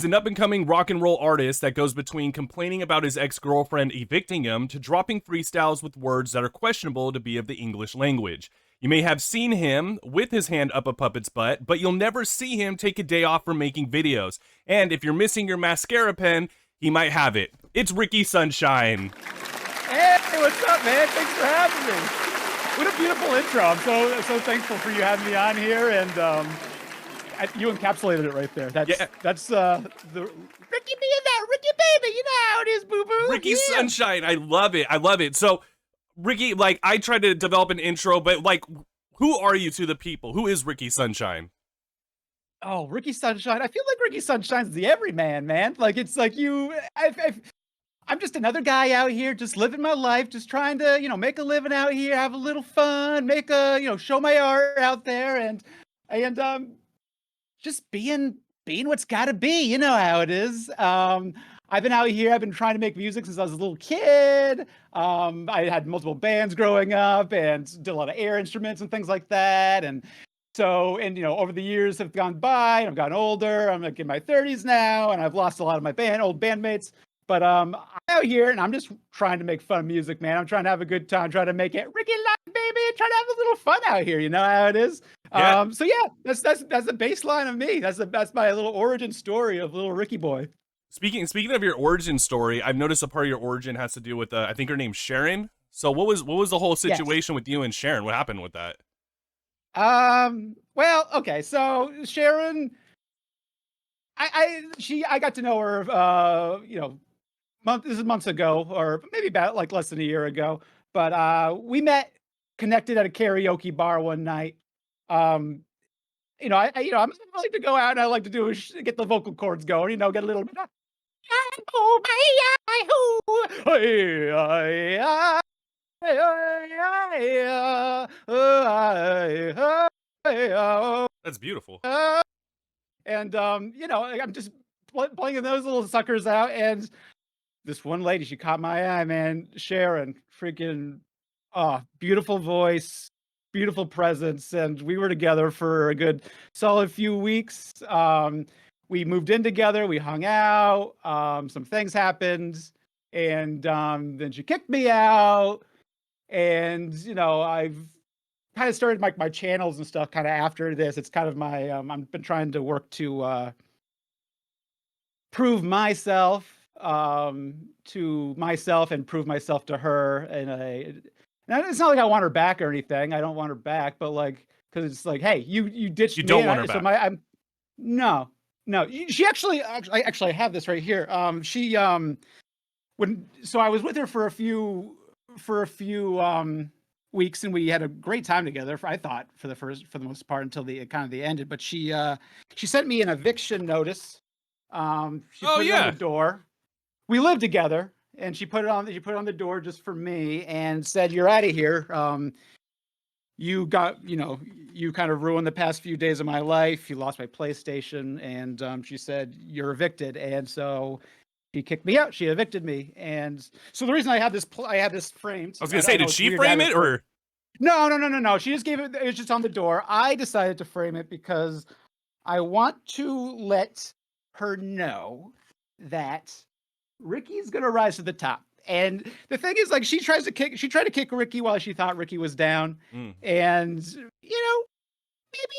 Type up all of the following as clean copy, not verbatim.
He's an up-and-coming rock and roll artist that goes between complaining about his ex-girlfriend evicting him to dropping freestyles with words that are questionable to be of the English language. You may have seen him with his hand up a puppet's butt, but you'll never see him take a day off from making videos. And if you're missing your mascara pen, he might have it. It's Ricky Sunshine. Hey, what's up, man? Thanks for having me. What a beautiful intro. I'm so thankful for you having me on here, and you encapsulated it right there. That's the Ricky being that Ricky baby. You know how it is, boo boo. Ricky Sunshine. I love it. So, Ricky, like, I tried to develop an intro, but like, who are you to the people? Who is Ricky Sunshine? Oh, Ricky Sunshine. I feel like Ricky Sunshine's the everyman, man. Like, it's like I'm just another guy out here, just living my life, just trying to, make a living out here, have a little fun, show my art out there, and just being what's gotta be. You know how it is. I've been out here. I've been trying to make music since I was a little kid. I had multiple bands growing up and did a lot of air instruments and things like that. And so, over the years have gone by, and I've gotten older. I'm like in my 30s now, and I've lost a lot of my old bandmates. But I'm out here, and I'm just trying to make fun music, man. I'm trying to have a good time, trying to make it Ricky like baby, trying to have a little fun out here. You know how it is. Yeah. So yeah, that's the baseline of me. That's my little origin story of little Ricky boy. Speaking of your origin story, I've noticed a part of your origin has to do with I think her name's Sharon. So what was the whole situation with you and Sharon? What happened with that? Well, okay, so Sharon, I got to know her, this is months ago, or maybe about like less than a year ago. But we connected at a karaoke bar one night. I'm like to go out, and I like to do get the vocal cords going, get a little bit of That's beautiful. and I'm just playing those little suckers out, and this one lady, she caught my eye, man. Sharon, freaking, beautiful voice, beautiful presence, and we were together for a good solid few weeks. We moved in together, we hung out, some things happened, and then she kicked me out, and I've kind of started my channels and stuff kind of after this. It's kind of my I've been trying to work to prove myself to myself and prove myself to her. And it's not like I want her back or anything. I don't want her back, but like, because it's like, hey, you ditched me. You don't want her back. No. She actually, I have this right here. I was with her for a few weeks, and we had a great time together. I thought for the most part until the ended. But she sent me an eviction notice. She put it on the door. We lived together, and she put it on the door just for me, and said, "You're out of here. You kind of ruined the past few days of my life. You lost my PlayStation," and she said, "You're evicted." And so she kicked me out. She evicted me. And so the reason I have this framed. I was gonna say, did she frame it or? No. She just gave it. It was just on the door. I decided to frame it because I want to let her know that Ricky's gonna rise to the top. And the thing is, like, she tried to kick Ricky while she thought Ricky was down. And maybe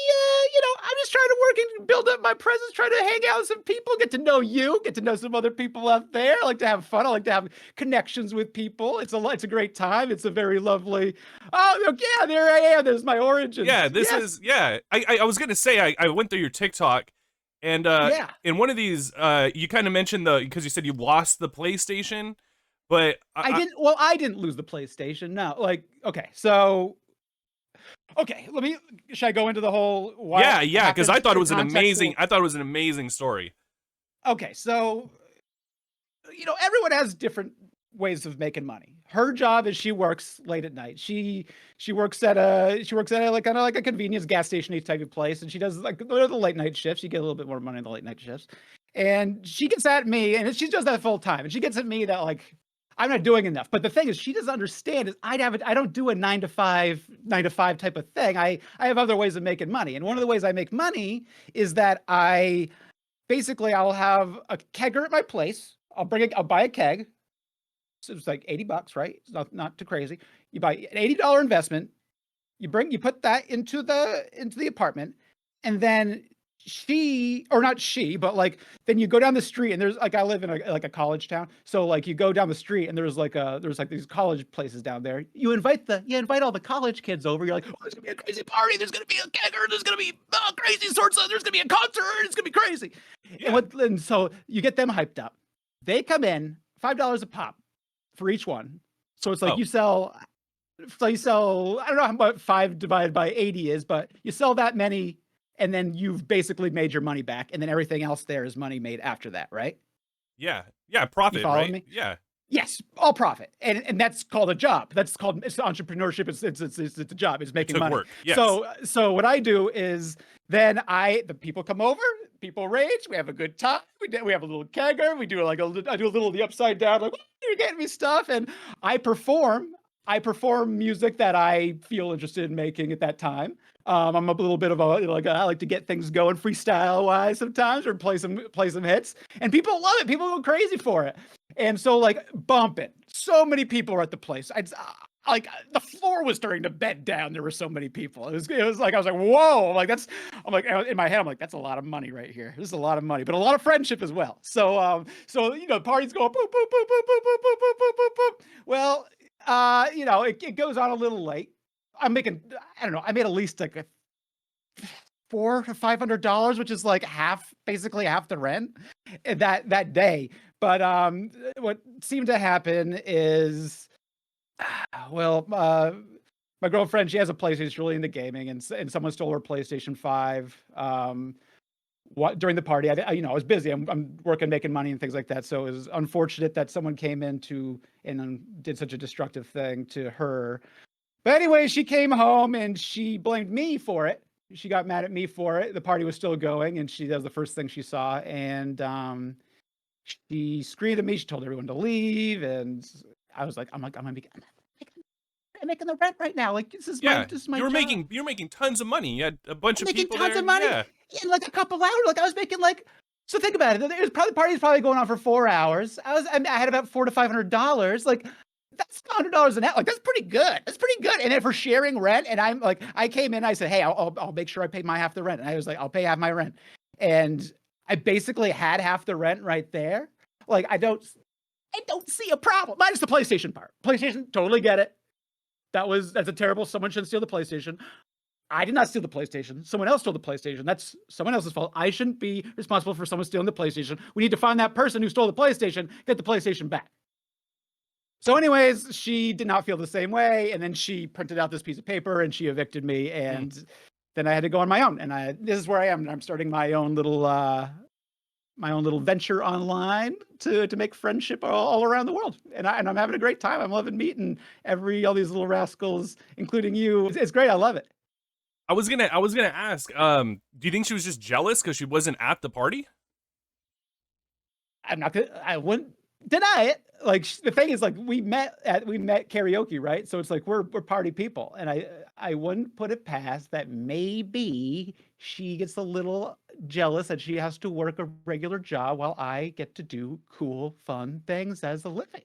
I'm just trying to work and build up my presence, try to hang out with some people, get to know you, get to know some other people out there. I like to have fun. I like to have connections with people. It's a great time. It's a very lovely. Oh yeah, there I am. There's my origin. Yeah, I was gonna say I went through your TikTok, and in one of these you kind of mentioned because you said you lost the PlayStation, but I didn't. Well, I didn't lose the PlayStation. No, like, okay, so. Okay, should I go into the whole? Yeah, because I thought it was an amazing story. Okay, so everyone has different ways of making money. Her job is she works late at night. She works at a like kind of like a convenience gas station type of place, and she does like the late night shifts. You get a little bit more money in the late night shifts, and she gets at me, and she does that full time, and she gets at me that like, I'm not doing enough. But the thing is, she doesn't understand is I don't do a 9 to 5 type of thing. I have other ways of making money. And one of the ways I make money is that I basically I'll have a kegger at my place. I'll buy a keg. So it's like $80, right? It's not too crazy. You buy an $80 investment. You put that into the apartment, and then not she, but like then you go down the street and there's like I live in a college town, so like you go down the street and there's like these college places down there. You invite all the college kids over. You're like, oh, there's gonna be a crazy party. There's gonna be a kegger. There's gonna be crazy sorts of. There's gonna be a concert. It's gonna be crazy. Yeah. And so you get them hyped up. They come in $5 a pop for each one. So it's like you sell. So you sell, I don't know what 5 divided by 80 is, but you sell that many, and then you've basically made your money back, and then everything else there is money made after that, right? Yeah. Profit, You following right? me? Yeah. Yes, all profit, and that's called a job. It's entrepreneurship. It's a job. It's making money. Work. Yes. So what I do is then the people come over, people rage. We have a good time. We have a little kegger. I do a little of the upside down, like you're getting me stuff, and I perform music that I feel interested in making at that time. I'm a little bit of I like to get things going freestyle wise sometimes, or play some hits, and people love it. People go crazy for it, and so like bump it. So many people are at the place. Like the floor was starting to bed down. There were so many people. It was like I was like, whoa! Like I'm like in my head, I'm like, that's a lot of money right here. This is a lot of money, but a lot of friendship as well. So parties go boop boop boop boop boop boop boop boop boop boop boop. Well, it goes on a little late. I made at least like $400 to $500, which is like basically half the rent that day. But what seemed to happen is, my girlfriend, she has a PlayStation, she's really into gaming, and someone stole her PlayStation 5. During the party, I was busy. I'm working, making money, and things like that. So it was unfortunate that someone came in and did such a destructive thing to her. But anyway, she came home and she blamed me for it. She got mad at me for it. The party was still going, and that was the first thing she saw. And she screamed at me. She told everyone to leave, and I'm making the rent right now. Like this is my You're job. making tons of money. You had a bunch of people making tons there. of money in like a couple hours. Like I was making like. So think about it. Party's probably going on for 4 hours. I had about $400 to $500. Like that's $100 an hour. Like that's pretty good. And then for sharing rent, and I'm like, I came in. I said, hey, I'll make sure I pay my half the rent. And I was like, I'll pay half my rent. And I basically had half the rent right there. Like I don't see a problem. Minus the PlayStation part. PlayStation, totally get it. That's a terrible. Someone shouldn't steal the PlayStation. I did not steal the PlayStation. Someone else stole the PlayStation. That's someone else's fault. I shouldn't be responsible for someone stealing the PlayStation. We need to find that person who stole the PlayStation, get the PlayStation back. So anyways, she did not feel the same way. And then she printed out this piece of paper and she evicted me. And then I had to go on my own. And this is where I am. I'm starting my own little venture online to make friendship all around the world. And I'm having a great time. I'm loving meeting all these little rascals, including you. It's great. I love it. I was gonna ask, do you think she was just jealous because she wasn't at the party? I wouldn't deny it. Like the thing is, like we met karaoke, right? So it's like we're party people, and I wouldn't put it past that maybe she gets a little jealous that she has to work a regular job while I get to do cool, fun things as a living.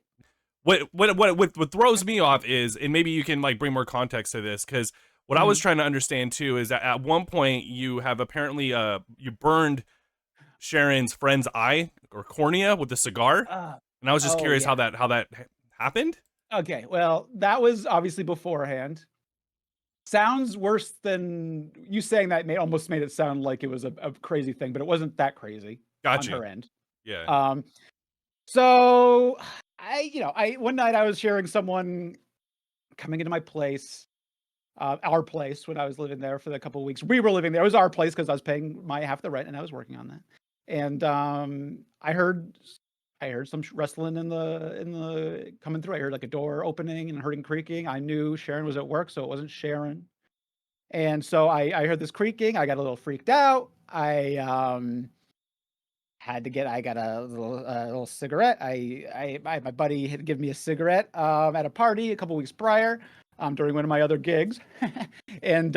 What throws me off is, and maybe you can like bring more context to this, because what I was trying to understand too is that at one point you have apparently you burned Sharon's friend's eye or cornea with a cigar, and I was just curious how that happened. Okay, well, that was obviously beforehand. Sounds worse than you saying that. Almost made it sound like it was a crazy thing, but it wasn't that crazy. Gotcha. On her end. Yeah. So I one night I was sharing someone coming into my place, our place, when I was living there for a couple of weeks. We were living there. It was our place because I was paying my half the rent and I was working on that. And I heard some rustling in the coming through. I heard like a door opening and heard creaking. I knew Sharon was at work, so it wasn't Sharon. And so I heard this creaking. I got a little freaked out. I got a little cigarette. My buddy had given me a cigarette at a party a couple weeks prior, during one of my other gigs. And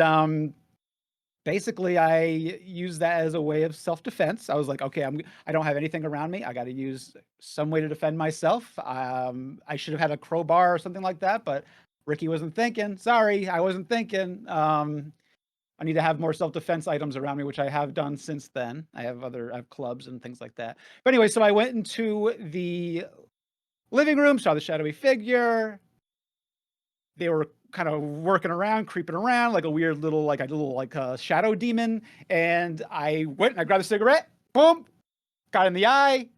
basically I used that as a way of self-defense. I was like, okay, I don't have anything around me. I got to use some way to defend myself. I should have had a crowbar or something like that, but Ricky wasn't thinking. Sorry, I wasn't thinking. I need to have more self-defense items around me, which I have done since then. I have clubs and things like that. But anyway, so I went into the living room, saw the shadowy figure. They were kind of working around, creeping around like a weird little, like a little like a shadow demon. And I went and I grabbed a cigarette, boom, got in the eye,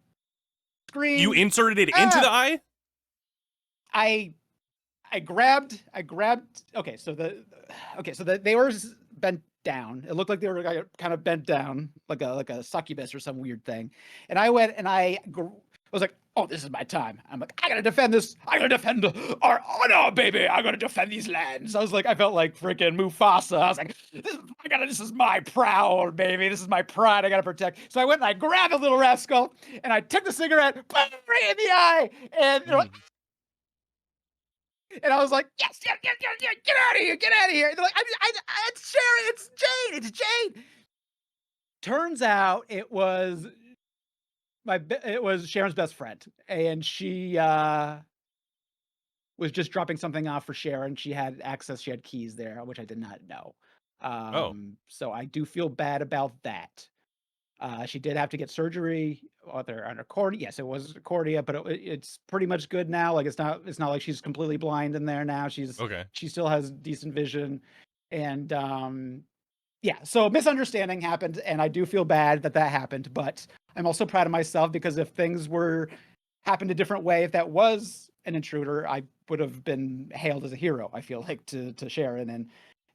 screamed. You inserted it into the eye? I grabbed. Okay, so they were bent down. It looked like they were kind of bent down, like a succubus or some weird thing. And I went and I was like, oh, this is my time. I'm like, I gotta defend this. I gotta defend our honor, baby. I gotta defend these lands. I felt like freaking Mufasa. I was like, this is my proud, baby. This is my pride. I gotta protect. So I went and I grabbed the little rascal and I took the cigarette, boom, right in the eye, and they're like, and I was like, yes, get out of here, get out of here. And they're like, it's Sharon, it's Jane. Turns out it was Sharon's best friend, and she was just dropping something off for Sharon. She had access, she had keys there, which I did not know. Oh. So I do feel bad about that. She did have to get surgery on her cornea. Yes, it was cornea, but it's pretty much good now. Like it's not like she's completely blind in there now. She still has decent vision, and yeah. So misunderstanding happened, and I do feel bad that happened. But I'm also proud of myself because if things happened a different way, if that was an intruder, I would have been hailed as a hero. I feel like to Sharon and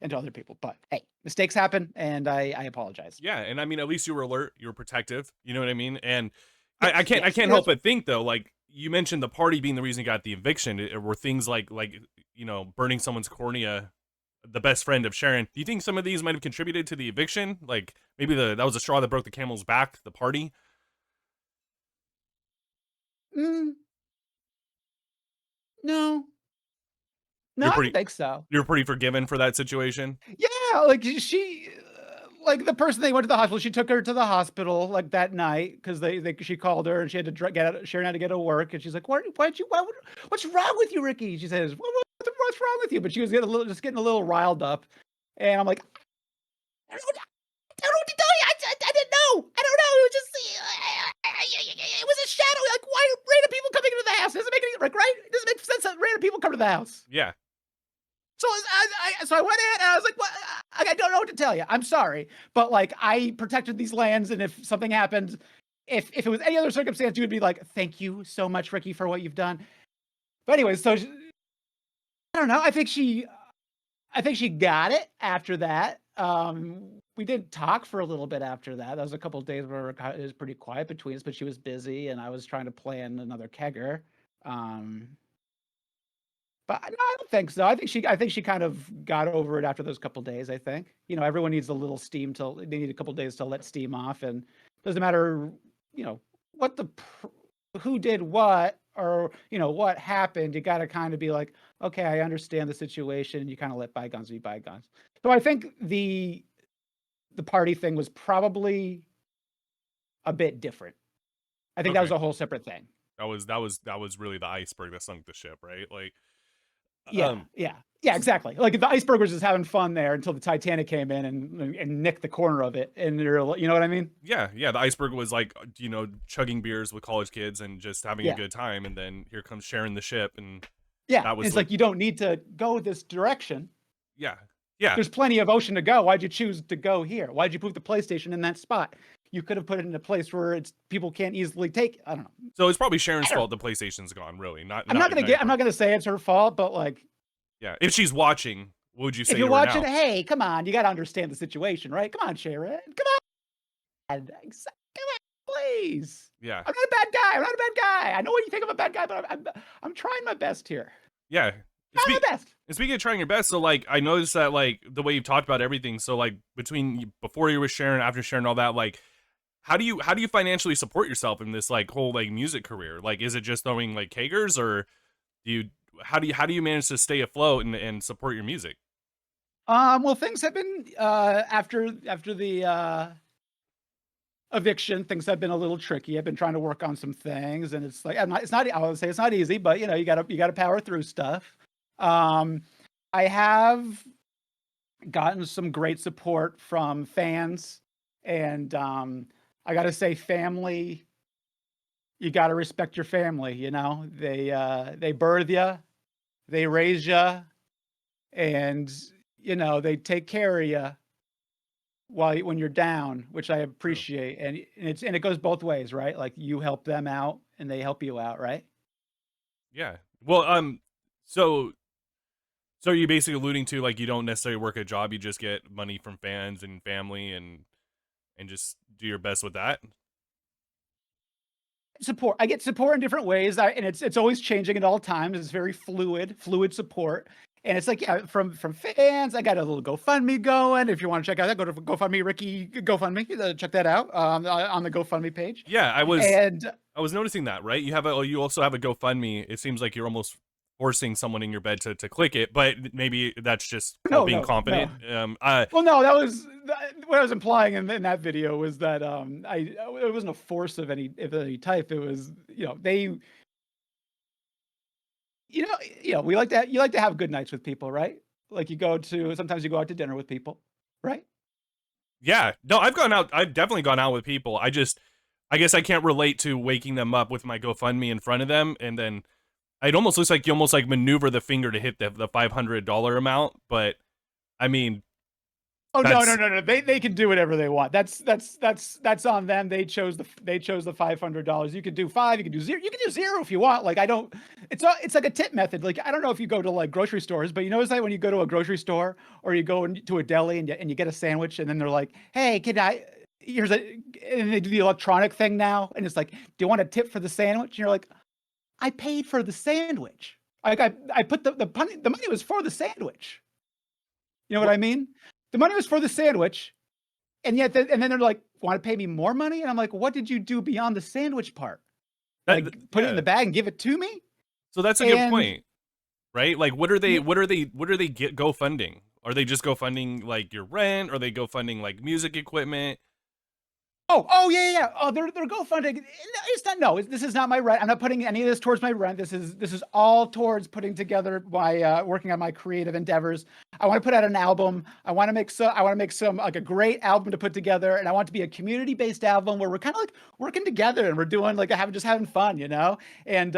to other people. But hey, mistakes happen, and I apologize. Yeah, and I mean, at least you were alert, you were protective. You know what I mean? And I can't help but think though, like you mentioned the party being the reason you got the eviction. It were things like burning someone's cornea, the best friend of Sharon. Do you think some of these might have contributed to the eviction? Like maybe that was a straw that broke the camel's back, the party? No. No, I don't think so. You're pretty forgiven for that situation? Yeah, like like the person they went to the hospital, she took her to the hospital like that night because she called her and she had to Sharon had to get to work, and she's like, what's wrong with you, Ricky? She says, what's wrong with you? But she was getting a little riled up, and I'm like, I don't know what to tell you. I didn't know. I don't know. It was just it was a shadow. Like, why are random people coming into the house? It doesn't make any right? It doesn't make sense that random people come to the house. Yeah. So I went in and I was like, "What? I don't know what to tell you. I'm sorry, but like I protected these lands, and if something happened, if it was any other circumstance, you would be like, thank you so much, Ricky, for what you've done." But anyway, so I don't know. I think she got it after that. We did talk for a little bit after that. That was a couple of days where it was pretty quiet between us, but she was busy and I was trying to plan another kegger. But no, I don't think so. I think she kind of got over it after those couple days. I think everyone needs a little steam they need a couple days to let steam off, and it doesn't matter what who did what or what happened. You got to kind of be like, okay, I understand the situation, and you kind of let bygones be bygones. So I think the party thing was probably a bit different. I think that was a whole separate thing. That was really the iceberg that sunk the ship, right? Like. Yeah, exactly. Like the iceberg was just having fun there until the Titanic came in and nicked the corner of it, and you know what I mean? Yeah. The iceberg was like chugging beers with college kids and just having a good time, and then here comes Sharon the ship, and it's like you don't need to go this direction. Yeah. There's plenty of ocean to go. Why'd you choose to go here? Why'd you put the PlayStation in that spot? You could have put it in a place where people can't easily take it. I don't know. So it's probably Sharon's fault the PlayStation's gone, really. I'm not gonna say it's her fault, but like, yeah, if she's watching, what would you say? If you're watching, hey, come on, you got to understand the situation, right? Come on, Sharon, come on, please. Yeah, I'm not a bad guy. I know what you think I'm a bad guy, but I'm trying my best here. Yeah. Trying my best. And speaking of trying your best, so like I noticed that like the way you've talked about everything, so like before you were Sharon, after Sharon, all that, like how do you financially support yourself in this like whole like music career? Like, is it just throwing like keggers, or how do you manage to stay afloat and support your music? Well, things have been after the eviction, things have been a little tricky. I've been trying to work on some things, and it's like it's not. I would say it's not easy, but you gotta power through stuff. Um, I have gotten some great support from fans, and I gotta say, family. You gotta respect your family. They birth you, they raise you, and they take care of you when you're down, which I True. appreciate, and it goes both ways, right? Like, you help them out, and they help you out, right? Yeah. Well, so so are you basically alluding to like you don't necessarily work a job, you just get money from fans and family and just do your best with that? Support. I get support in different ways, and it's always changing at all times. It's very fluid support, and it's like, yeah, from fans. I got a little GoFundMe going. If you want to check out that, go to GoFundMe, Ricky GoFundMe. Check that out on the GoFundMe page. Yeah, And I was noticing that, right? You also have a GoFundMe. It seems like you're almost forcing someone in your bed to click it, but maybe that's just called no, being no, no. confident. Well, no, what I was implying in that video was that it wasn't a force of any type. It was, we you like to have good nights with people, right? Like, sometimes you go out to dinner with people, right? Yeah. No, I've definitely gone out with people. I guess I can't relate to waking them up with my GoFundMe in front of them, and then it almost looks like you almost like maneuver the finger to hit the $500 amount, but I mean, Oh, no, no, that's no, no. They can do whatever they want. That's on them. They chose the $500. You can do five. You can do zero. You can do zero if you want. Like, I don't. It's like a tip method. Like, I don't know if you go to like grocery stores, but you notice that when you go to a grocery store or you go to a deli and you get a sandwich, and then they're like, "Hey, can I?" And they do the electronic thing now, and it's like, "Do you want a tip for the sandwich?" And you're like, "I paid for the sandwich. Like, I put the money was for the sandwich." You know what what I mean? The money was for the sandwich, and yet and then they're like, "Want to pay me more money?" And I'm like, "What did you do beyond the sandwich part? Like, put it in yeah. the bag and give it to me?" So that's a good And point, right? Like yeah, what are they get GoFunding? Are they just GoFunding like your rent? Are they GoFunding like music equipment? oh, yeah, yeah, yeah. Oh, they're GoFundMe. It's not. No, this is not my rent. I'm not putting any of this towards my rent. This is all towards putting together my working on my creative endeavors. I want to put out an album. I want to make some like a great album to put together, and I want it to be a community based album where we're kind of like working together and we're doing like having fun. And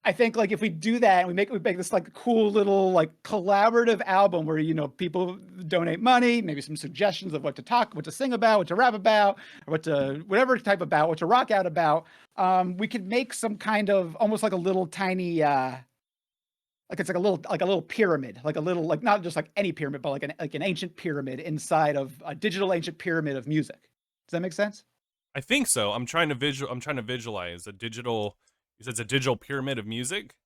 I think, like, if we do that and we make this like cool little like collaborative album where people donate money, maybe some suggestions of what to sing about, what to rap about, or what to rock out about. We could make some kind of almost like a little tiny like it's like a little pyramid, like a little, like, not just like any pyramid, but like an ancient pyramid inside of a digital ancient pyramid of music. Does that make sense? I think so. I'm trying to visualize a digital. You said it's a digital pyramid of music.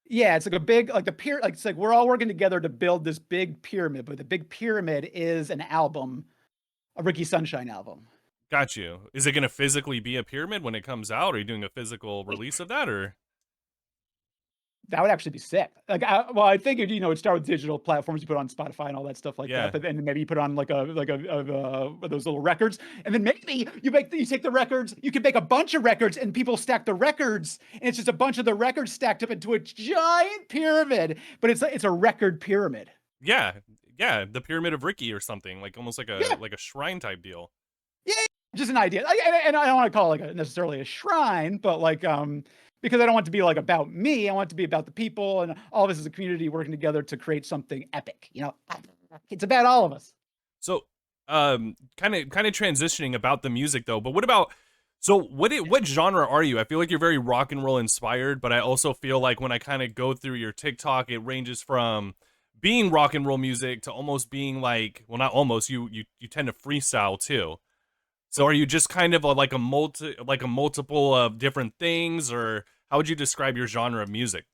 Yeah, it's like a big, like the pyramid, like it's like we're all working together to build this big pyramid, but the big pyramid is an album, a Ricky Sunshine album. Got you. Is it going to physically be a pyramid when it comes out? Are you doing a physical It- release of that, or That would actually be sick. Like, well, I think it'd start with digital platforms you put on Spotify and all that stuff like that, yeah, but then maybe you put on like those little records, and then maybe you take the records, you can make a bunch of records, and people stack the records, and it's just a bunch of the records stacked up into a giant pyramid, but it's a record pyramid. yeah, yeah, the pyramid of Ricky or something like almost Yeah, like a shrine type deal. yeah, just an idea. And I don't want to call it like necessarily a shrine, but like because I don't want it to be like about me. I want it to be about the people, and all of us as a community working together to create something epic. It's about all of us. So, kind of transitioning about the music though. But what about what genre are you? I feel like you're very rock and roll inspired, but I also feel like when I kind of go through your TikTok, it ranges from being rock and roll music to almost being like, well, not almost. You tend to freestyle too. So are you just kind of like a multiple of different things, or how would you describe your genre of music?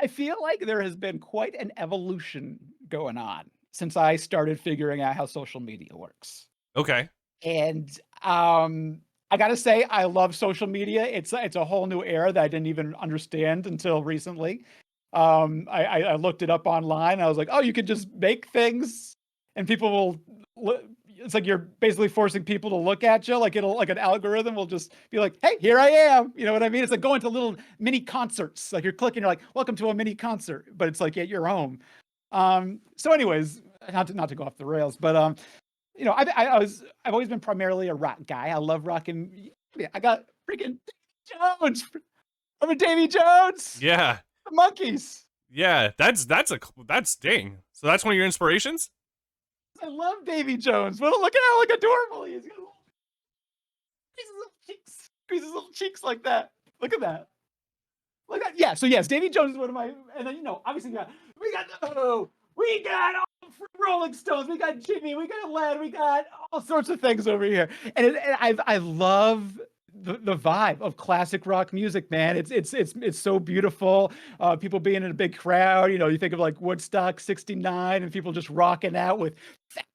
I feel like there has been quite an evolution going on since I started figuring out how social media works. Okay. And I gotta say, I love social media. It's a whole new era that I didn't even understand until recently. I looked it up online. I was like, oh, you can just make things, and people will. It's like you're basically forcing people to look at you. Like it'll like an algorithm will just be like, hey, here I am. You know what I mean? It's like going to little mini concerts. Like you're clicking, you're like, welcome to a mini concert, but it's like at your home. So, anyways, not to go off the rails, but I've always been primarily a rock guy. I love rock, and yeah, I got freaking Jones. I'm a Davy Jones. Yeah. The Monkeys. Yeah, that's dang. So that's one of your inspirations? I love Davy Jones. But look at how like adorable he is. He's got his little cheeks. Squeeze his little cheeks like that. Look at that. Look at that. Yeah. So yes, Davy Jones is one of my. And then obviously we got all Rolling Stones. We got Jimmy. We got Led. We got all sorts of things over here. And I love the vibe of classic rock music, man. It's so beautiful. People being in a big crowd. You think of like Woodstock '69 and people just rocking out with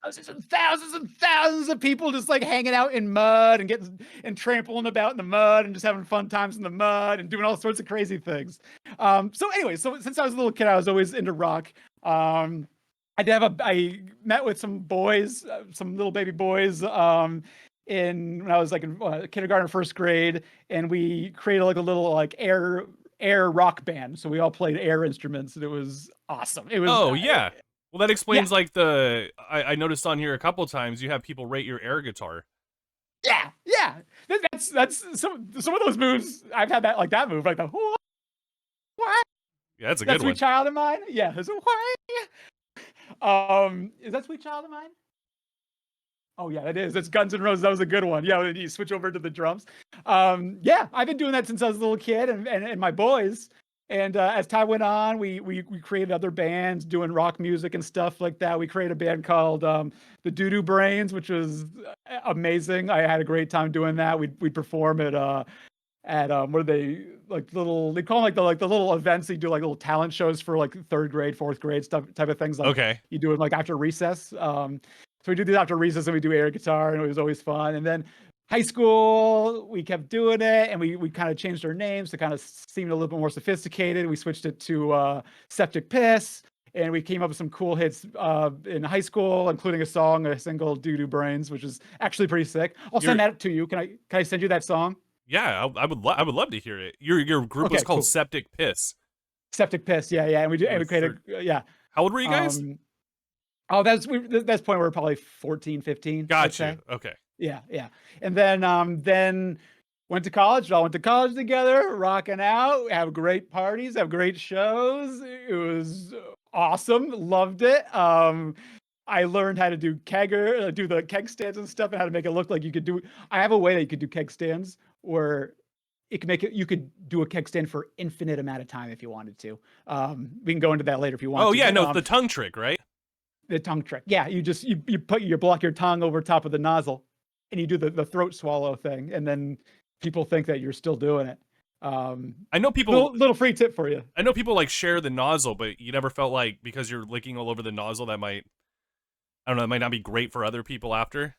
thousands and thousands and thousands of people just like hanging out in mud and getting and trampling about in the mud and just having fun times in the mud and doing all sorts of crazy things. So anyway, so since I was a little kid, I was always into rock. I met with some boys, some little baby boys, when I was like in kindergarten, first grade, and we created like a little like air rock band. So we all played air instruments, and it was awesome. It was. Oh yeah. Well, that explains like I noticed on here a couple times you have people rate your air guitar. Yeah. That's some of those moves. I've had that move, like the what? Yeah, that's a good one. Sweet Child of Mine. Yeah, is that Sweet Child of Mine? Oh yeah, it is. It's Guns N' Roses. That was a good one. Yeah, when you switch over to the drums. Yeah, I've been doing that since I was a little kid, and my boys. And as time went on, we created other bands doing rock music and stuff like that. We created a band called the Doo Doo Brains, which was amazing. I had a great time doing that. We'd perform at what are they like they call them like the little events. They do like little talent shows for like third grade, fourth grade stuff type of things. Like okay. You do it like after recess. So we do these after recess, and we do air guitar, and it was always fun. And then high school, we kept doing it, and we kind of changed our names to kind of seem a little bit more sophisticated. We switched it to Septic Piss, and we came up with some cool hits in high school, including a single, Doo Doo Brains, which is actually pretty sick. I'll send that to you. Can I send you that song? Yeah, I would love to hear it. Your group was called Septic Piss. Septic Piss, yeah, and we created, yeah. How old were you guys? That's point where we're probably 14, 15. Gotcha. Okay. Yeah. And then went to college. We all went to college together, rocking out, have great parties, have great shows. It was awesome. Loved it. I learned how to do do the keg stands and stuff, and how to make it look like you could do. I have a way that you could do keg stands where you could do a keg stand for infinite amount of time if you wanted to. We can go into that later if you want. Oh yeah, no, the tongue trick, right? The tongue trick. Yeah, you block your tongue over top of the nozzle, and you do the throat swallow thing, and then people think that you're still doing it. I know people. Little free tip for you. I know people like share the nozzle, but you never felt like because you're licking all over the nozzle that might, I don't know, it might not be great for other people after.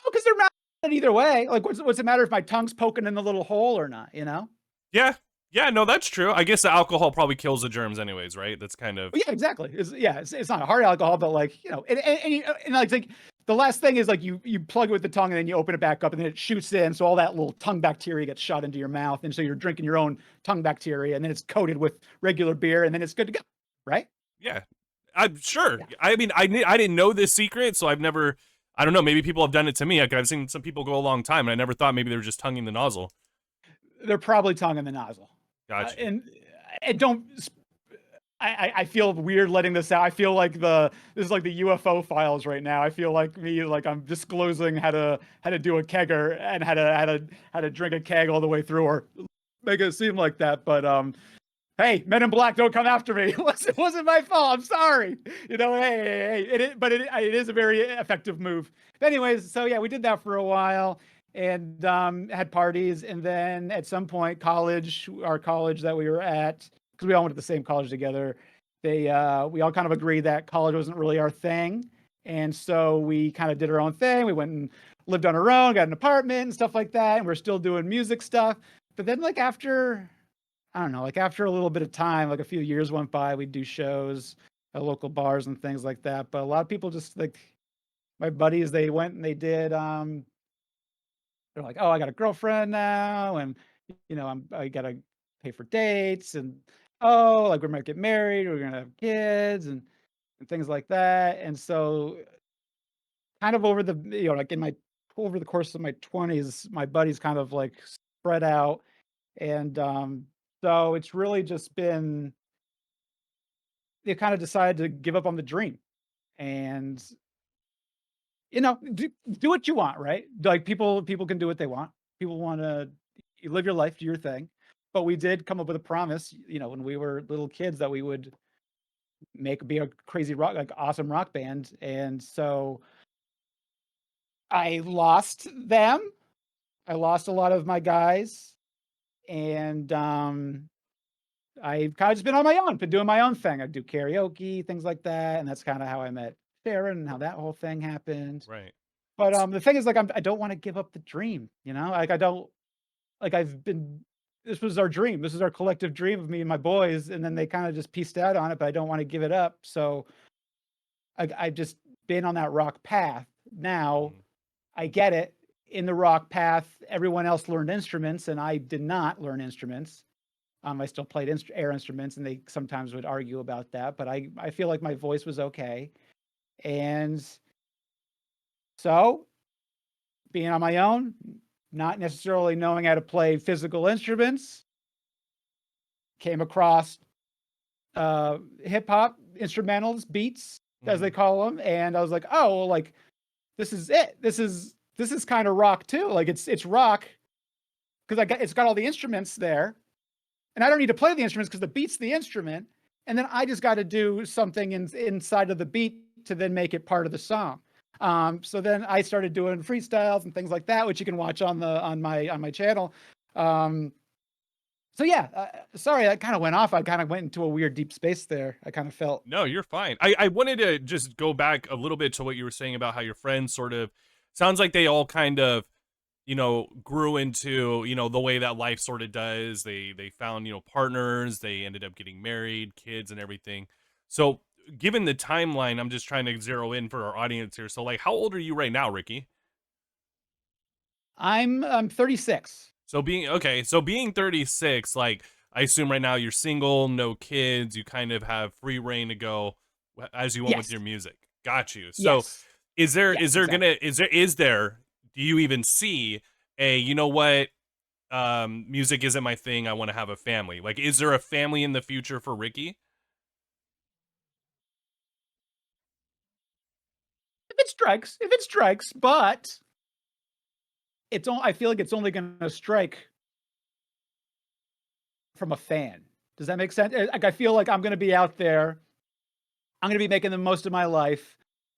Because they're not either way. Like, what's it matter if my tongue's poking in the little hole or not? Yeah, no, that's true. I guess the alcohol probably kills the germs anyways, right? That's kind of... Yeah, exactly. It's not hard alcohol, but like, and like the last thing is like you plug it with the tongue and then you open it back up and then it shoots in. So all that little tongue bacteria gets shot into your mouth. And so you're drinking your own tongue bacteria, and then it's coated with regular beer, and then it's good to go. Right? Yeah, I'm sure. Yeah. I mean, I didn't know this secret, so I've never, I don't know, maybe people have done it to me. Like, I've seen some people go a long time, and I never thought maybe they were just tonguing the nozzle. They're probably tonguing the nozzle. Gotcha. And don't. I feel weird letting this out. I feel like this is like the UFO files right now. I feel like I'm disclosing how to do a kegger and how to drink a keg all the way through, or make it seem like that. But hey, Men in Black, don't come after me. It wasn't my fault. I'm sorry. Hey, it is a very effective move. But anyways, so yeah, we did that for a while. And had parties, and then at some point, our college that we were at, because we all went to the same college together, we all kind of agreed that college wasn't really our thing, and so we kind of did our own thing. We went and lived on our own, got an apartment and stuff like that, and we're still doing music stuff. but then like after I don't know, like after a little bit of time, like a few years went by, we'd do shows at local bars and things like that. But a lot of people just like my buddies, they went and they did they're like, "Oh, I got a girlfriend now, and I gotta pay for dates, and oh, like we might get married, we're gonna have kids, and things like that." And so, kind of over the like in my over the course of my 20s, my buddies kind of like spread out, and so it's really just been they kind of decided to give up on the dream, and do what you want, right? Like people can do what they want. People want to live your life, do your thing. But we did come up with a promise, when we were little kids that we would be a crazy rock, like awesome rock band. And so I lost them. I lost a lot of my guys, and I've kind of just been on my own, been doing my own thing. I do karaoke, things like that, and that's kind of how I met Sharon and how that whole thing happened. Right. But, the thing is, like, I don't wanna give up the dream, you know? Like, I don't like, I've been this was our dream. This is our collective dream of me and my boys, and then they kinda just pieced out on it, but I don't wanna give it up, so I've just been on that rock path. Now, Mhm. I get it. In the rock path, everyone else learned instruments, and I did not learn instruments. I still played air instruments, and they sometimes would argue about that, but I feel like my voice was okay, and so being on my own, not necessarily knowing how to play physical instruments, came across hip hop instrumentals, beats as they Mhm. call them, and I was like, oh, well, like this is it. This is kind of rock too. Like it's rock because it's got all the instruments there, and I don't need to play the instruments because the beat's the instrument, and then I just got to do something inside of the beat to then make it part of the song. So then I started doing freestyles and things like that, which you can watch on my channel. Um, so yeah, sorry, I kind of went off. I kind of went into a weird deep space there. I kind of felt No, you're fine. I wanted to just go back a little bit to what you were saying about how your friends sort of sounds like they all kind of, grew into, the way that life sort of does. They found, partners, they ended up getting married, kids and everything. So, given the timeline, I'm just trying to zero in for our audience here. So, like, how old are you right now, Ricky? I'm 36. So being 36, like I assume right now you're single, no kids, you kind of have free reign to go as you want with Yes, your music. Got you. So yes, is there yes, is there exactly. gonna is there do you even see a you know what music isn't my thing, I want to have a family. Like is there a family in the future for Ricky? If it strikes, but I feel like it's only going to strike from a fan. Does that make sense? Like I feel like I'm going to be out there. I'm going to be making the most of my life.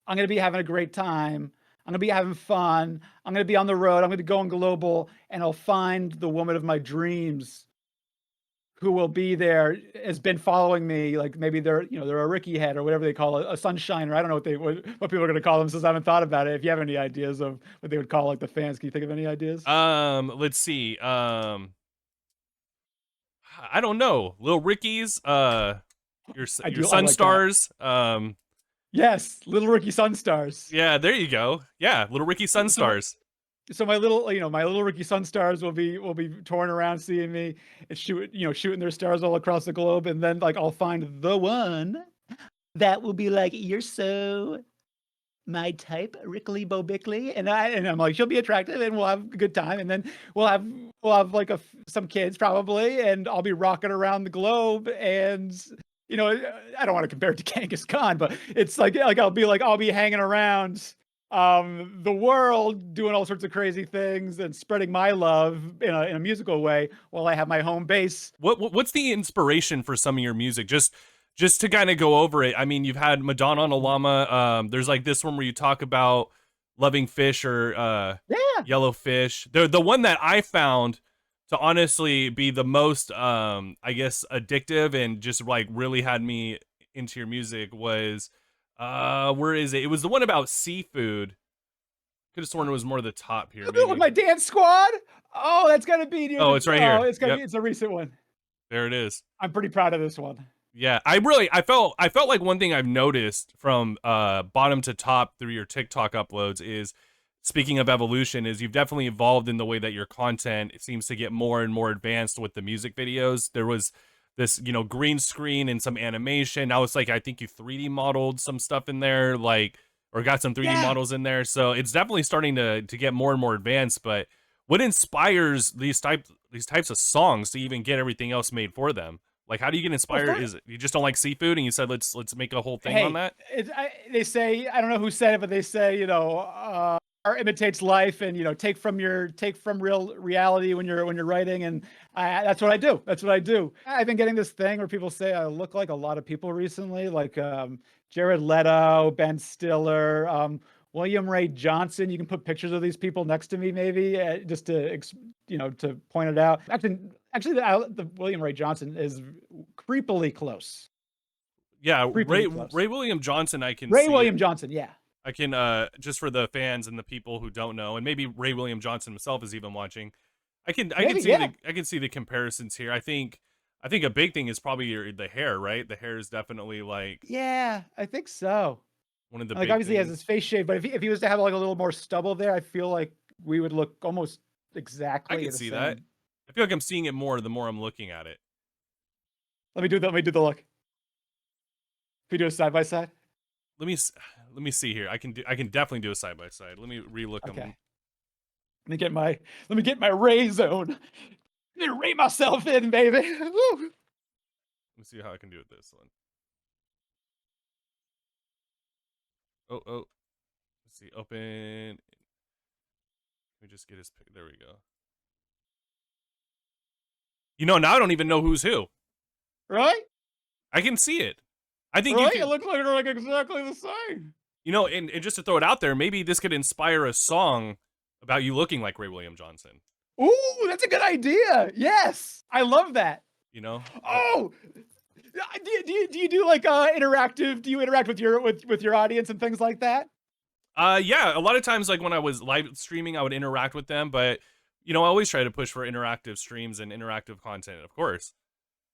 I'm going to be having a great time. I'm going to be having fun. I'm going to be on the road. I'm going to be going global, and I'll find the woman of my dreams who will be there, has been following me. Like maybe they're a Ricky head or whatever they call it, a sunshiner. I don't know what people are going to call them since I haven't thought about it. If you have any ideas of what they would call like the fans, can you think of any ideas? Let's see. I don't know. Little Ricky's I your do. I Sun like that. Stars. Yes, Little Ricky Sunstars. Yeah, there you go. Yeah, Little Ricky Sun So, Stars. so my little Ricky Sunstars will be touring around seeing me and shooting their stars all across the globe, and then like I'll find the one that will be like, "You're so my type, Rickly Bo Bickley," and I'm like, "She'll be attractive, and we'll have a good time, and then we'll have like some kids probably, and I'll be rocking around the globe, and I don't want to compare it to Genghis Khan, but it's like I'll be hanging around the world doing all sorts of crazy things and spreading my love in a musical way while I have my home base. What's the inspiration for some of your music? Just to kind of go over it. I mean, you've had Madonna on a Llama. There's like this one where you talk about loving fish or Yeah, yellow fish. The one that I found to honestly be the most I guess addictive and just like really had me into your music was where is it? It was the one about seafood. Could have sworn it was more the top here, you do it with maybe. my dance squad. Oh, that's gotta be near Oh, the. it's right Oh, here. it's gotta Yep, be. It's a recent one. there it is. I'm pretty proud of this one. Yeah, I felt like one thing I've noticed from bottom to top through your TikTok uploads is, speaking of evolution, is you've definitely evolved in the way that your content seems to get more and more advanced with the music videos. There was this, green screen and some animation. Now it's like I think you 3D modeled some stuff in there, like, or got some 3D Yeah. models in there. So it's definitely starting to get more and more advanced. But what inspires these types of songs to even get everything else made for them? Like, how do you get Well, inspired? for Is it you just don't like seafood and you said let's make a whole thing on hey, that? they say I don't know who said it, but they say art imitates life, and take from real reality when you're writing, and that's what I do. That's what I do. I've been getting this thing where people say I look like a lot of people recently, like Jared Leto, Ben Stiller, William Ray Johnson. You can put pictures of these people next to me, maybe just to to point it out. Actually, the William Ray Johnson is creepily close. Yeah, Creepily Ray close. William Johnson, I can Ray see it. William Johnson, yeah. I can just for the fans and the people who don't know, and maybe Ray William Johnson himself is even watching. I can Maybe, see yeah. the comparisons here. I think a big thing is probably the hair, right? The hair is definitely like Yeah, I think so. one of the Like, big obviously, he has his things. face shaved, but if he was to have, like, a little more stubble there, I feel like we would look almost I exactly can the see that. same. I feel like I'm seeing it more the more I'm looking at it. Let me do the look. Can we do a side by side? Let me s- let me see here. I can definitely do a side by side. Let me relook them. Okay. Let me get my Ray zone. Let me ray myself in, baby. Woo. Let me see how I can do it this one. Oh. Let's see. Open. Let me just get his pic. There we go. Now I don't even know who's who. Right? I can see it. I think you Right? It can, looks like they're, like, exactly the same. and just to throw it out there, maybe this could inspire a song about you looking like Ray William Johnson. Ooh, that's a good idea. Yes. I love that. You know? Oh, do you do like interactive? Do you interact with your audience and things like that? Yeah. A lot of times, like when I was live streaming, I would interact with them, but I always try to push for interactive streams and interactive content, of course.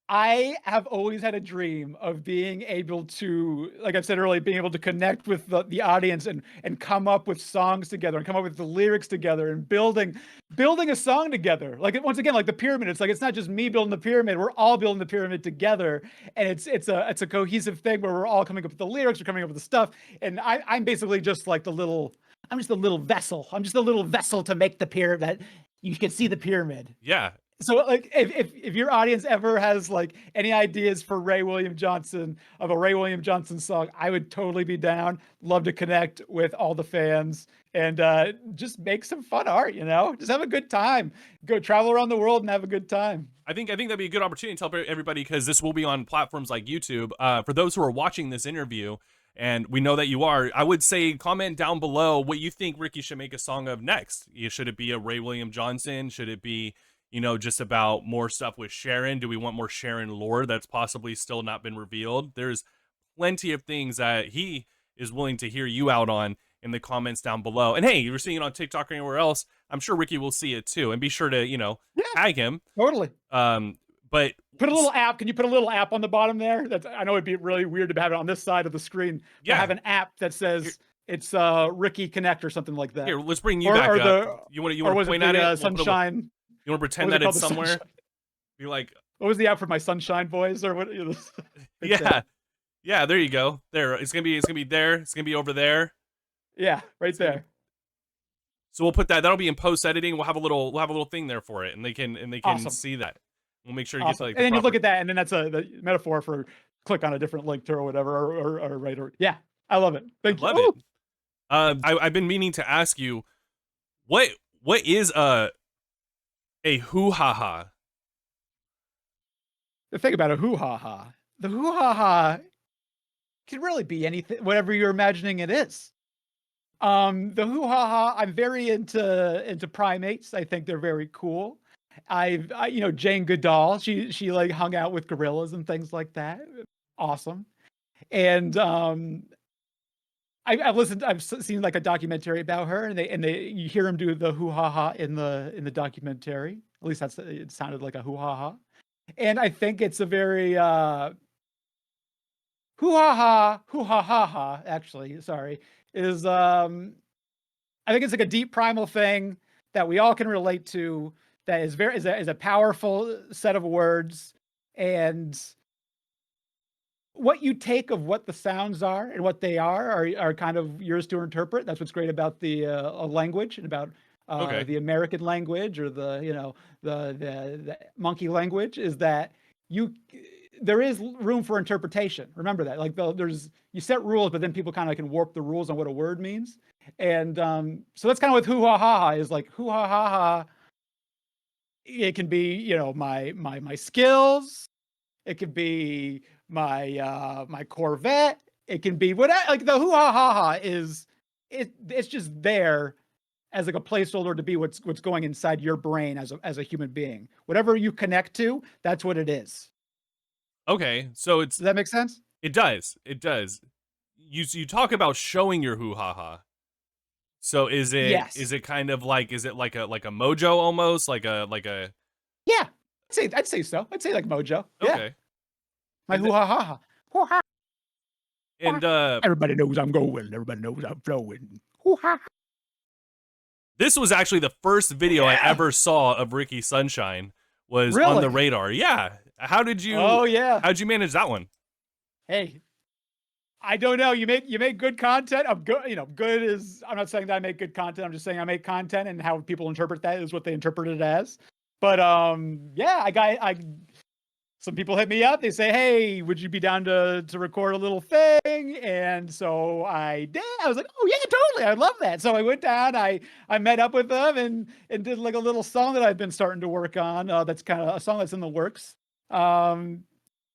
I have always had a dream of being able to, like I've said earlier, being able to connect with the audience and come up with songs together and come up with the lyrics together and building a song together. Like once again, like the pyramid, it's like it's not just me building the pyramid, we're all building the pyramid together. And it's a cohesive thing where we're all coming up with the lyrics, we're coming up with the stuff. And I'm basically just like I'm just a little vessel. I'm just a little vessel to make the pyramid that you can see the pyramid. Yeah. So, like, if your audience ever has like any ideas for Ray William Johnson of a Ray William Johnson song, I would totally be down. Love to connect with all the fans and just make some fun art. Just have a good time. Go travel around the world and have a good time. I think that'd be a good opportunity to tell everybody, because this will be on platforms like YouTube. For those who are watching this interview, and we know that you are, I would say comment down below what you think Ricky should make a song of next. Should it be a Ray William Johnson? Should it be, just about more stuff with Sharon? Do we want more Sharon lore that's possibly still not been revealed? There's plenty of things that he is willing to hear you out on in the comments down below. And hey, you're seeing it on TikTok or anywhere else, I'm sure Ricky will see it too. And be sure to, Yeah, tag him. totally. But Put a little app. Can you put a little app on the bottom there? I know it'd be really weird to have it on this side of the screen. But yeah, have an app that here, says it's Ricky Connect or something like that. let's bring you Or back or up. the You want or to was it point at the it? Sunshine? You want to What pretend was it that called? it's The somewhere? Sunshine. Be like, What was the app for my Sunshine Boys or what? Right there. yeah. There you go. There, it's gonna be there. It's gonna be over there. Yeah, right It's gonna be, there. so we'll put that. That'll be in post editing. We'll have a little thing there for it, and they can Awesome. see that. We'll make sure to get Awesome. like And the then you look proper. at that, and then that's the metaphor for click on a different link to or whatever, or right, or yeah. I love it. I Thank you. love it. Ooh. I've been meaning to ask you, what is a hoo ha ha? The thing about a hoo ha ha, the hoo ha ha can really be anything, whatever you're imagining it is. The hoo ha ha. I'm very into primates. I think they're very cool. Jane Goodall. She like hung out with gorillas and things like that. Awesome. And Seen like a documentary about her, and you hear him do the hoo ha ha in the documentary. At least it sounded like a hoo ha ha. And I think it's a very hoo ha ha ha, actually, sorry, is I think it's like a deep primal thing that we all can relate to, that is a powerful set of words. And what you take of what the sounds are and what they are kind of yours to interpret. That's what's great about the language and about Okay. the American language, or the the monkey language, is that you there is room for interpretation. Remember that. Like there's you set rules, but then people kind of can warp the rules on what a word means. And so that's kind of with hoo ha ha ha, is like hoo ha ha ha. It can be, my skills. It could be my Corvette. It can be what, like the hoo ha ha ha is it's just there as like a placeholder to be what's going inside your brain as a human being. Whatever you connect to, that's what it is. Okay. So Does that make sense? it does. It does. You talk about showing your hoo ha ha. So Yes. is it kind of like, is it like a mojo almost, like a Yeah. I'd say so. I'd say like mojo. Yeah. okay. My And hoo ha ha ha. Hoo ha. And Everybody knows I'm going. Everybody knows I'm flowing. Hoo ha. this was actually the first video I Yeah. ever saw of Ricky Sunshine, was on the Really? radar. Yeah. How did you Oh yeah. how'd you manage that one? Hey, I don't know. You make good content. I'm good. Good is. I'm not saying that I make good content. I'm just saying I make content, and how people interpret that is what they interpret it as. But yeah, some people hit me up. They say, "Hey, would you be down to record a little thing?" And so I did. I was like, "Oh yeah, totally. I love that." So I went down. I met up with them and did like a little song that I've been starting to work on. That's kind of a song that's in the works. And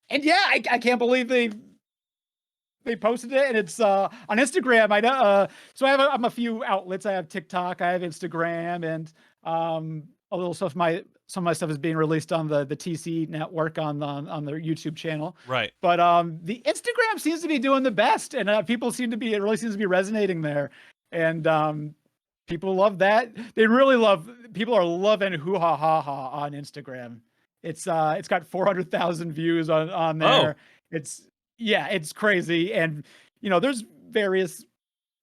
yeah, I can't believe they posted it, and it's on Instagram. I know. So I'm a few outlets. I have TikTok, I have Instagram, and a little stuff. Some of my stuff is being released on the TC network on their YouTube channel. Right. But the Instagram seems to be doing the best, and people seem to be. It really seems to be resonating there, and people love that. They really love. People are loving hoo ha ha ha on Instagram. It's got 400,000 views on there. It's crazy. And there's various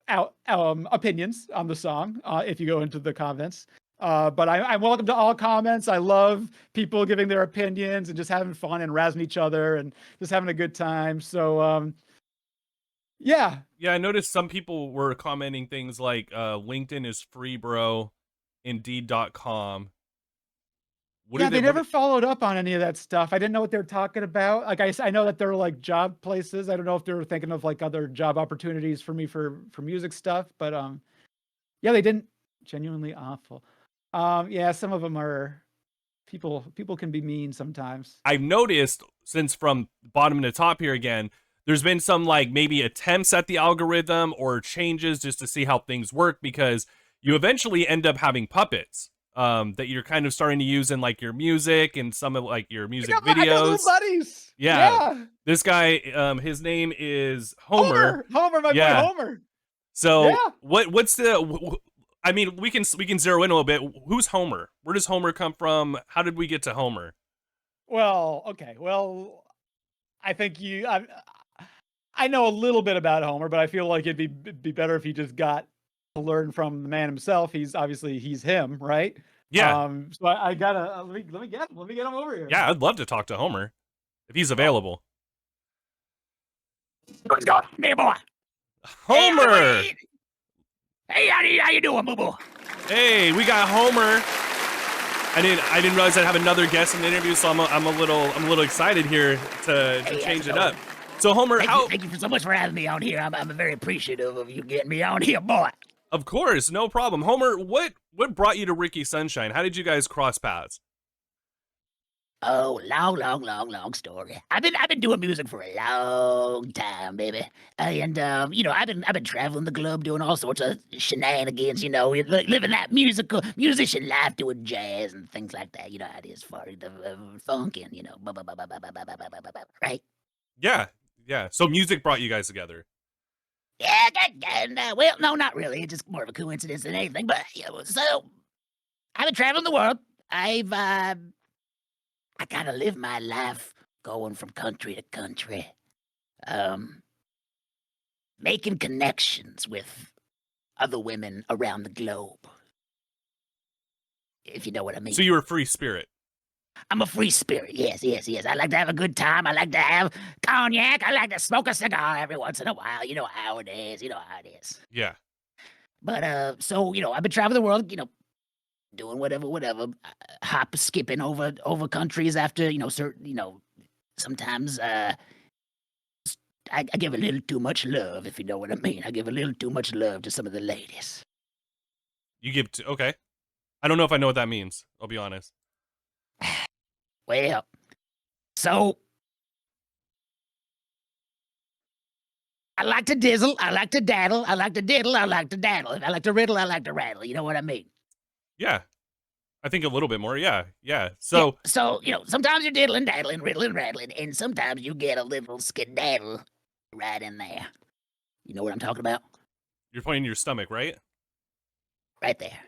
opinions on the song if you go into the comments. But I'm welcome to all comments. I love people giving their opinions and just having fun and razzing each other and just having a good time. So yeah. Yeah, I noticed some people were commenting things like LinkedIn is free, bro, Indeed.com. They never followed up on any of that stuff. I didn't know what they were talking about. Like I know that there are like job places. I don't know if they were thinking of like other job opportunities for me for music stuff, but yeah, they didn't. Genuinely awful. Yeah, some of them are people can be mean sometimes. I've noticed, since from bottom to top here again, there's been some like maybe attempts at the algorithm or changes just to see how things work, because you eventually end up having puppets that you're kind of starting to use in like your music and some of like your music videos. I got little buddies. Yeah. This guy, his name is Homer. Homer, my boy Homer. So what's the? I mean, we can zero in a little bit. Who's Homer? Where does Homer come from? How did we get to Homer? Well, okay. Well, I think I know a little bit about Homer, but I feel like it'd be better if you just got to learn from the man himself. He's him, right? Yeah. So I gotta let me get him over here. Yeah, I'd love to talk to Homer if he's available. Let's go, hey boy. Homer. Hey, how you doing, boo boo? Hey, we got Homer. I didn't realize I'd have another guest in the interview, so I'm a little excited here to change it up. So Homer, thank you so much for having me on here. I'm very appreciative of you getting me on here, boy. Of course, no problem. Homer, what brought you to Ricky Sunshine? How did you guys cross paths? Oh, long story. I've been doing music for a long time, baby. And I've been traveling the globe doing all sorts of shenanigans, living that musician life, doing jazz and things like that. You know how it is for the funk and right? Yeah. So music brought you guys together. Yeah, well, no, not really. It's just more of a coincidence than anything. But so I've been traveling the world. I kind of live my life going from country to country, um, making connections with other women around the globe. If you know what I mean. So you're a free spirit. I'm a free spirit. Yes. I like to have a good time. I like to have cognac. I like to smoke a cigar every once in a while. You know how it is. Yeah. But so I've been traveling the world. Doing whatever, hop skipping over countries after certain. Sometimes I give a little too much love, if you know what I mean. I give a little too much love to some of the ladies. You give to okay. I don't know if I know what that means. I'll be honest. Well, so I like to dizzle, I like to daddle, I like to diddle, I like to daddle. If I like to riddle, I like to rattle. You know what I mean? Yeah. I think a little bit more. Yeah. So So sometimes you're diddling, daddling, riddling, rattling, and sometimes you get a little skedaddle right in there. You know what I'm talking about? you're pointing to your stomach, right? Right there.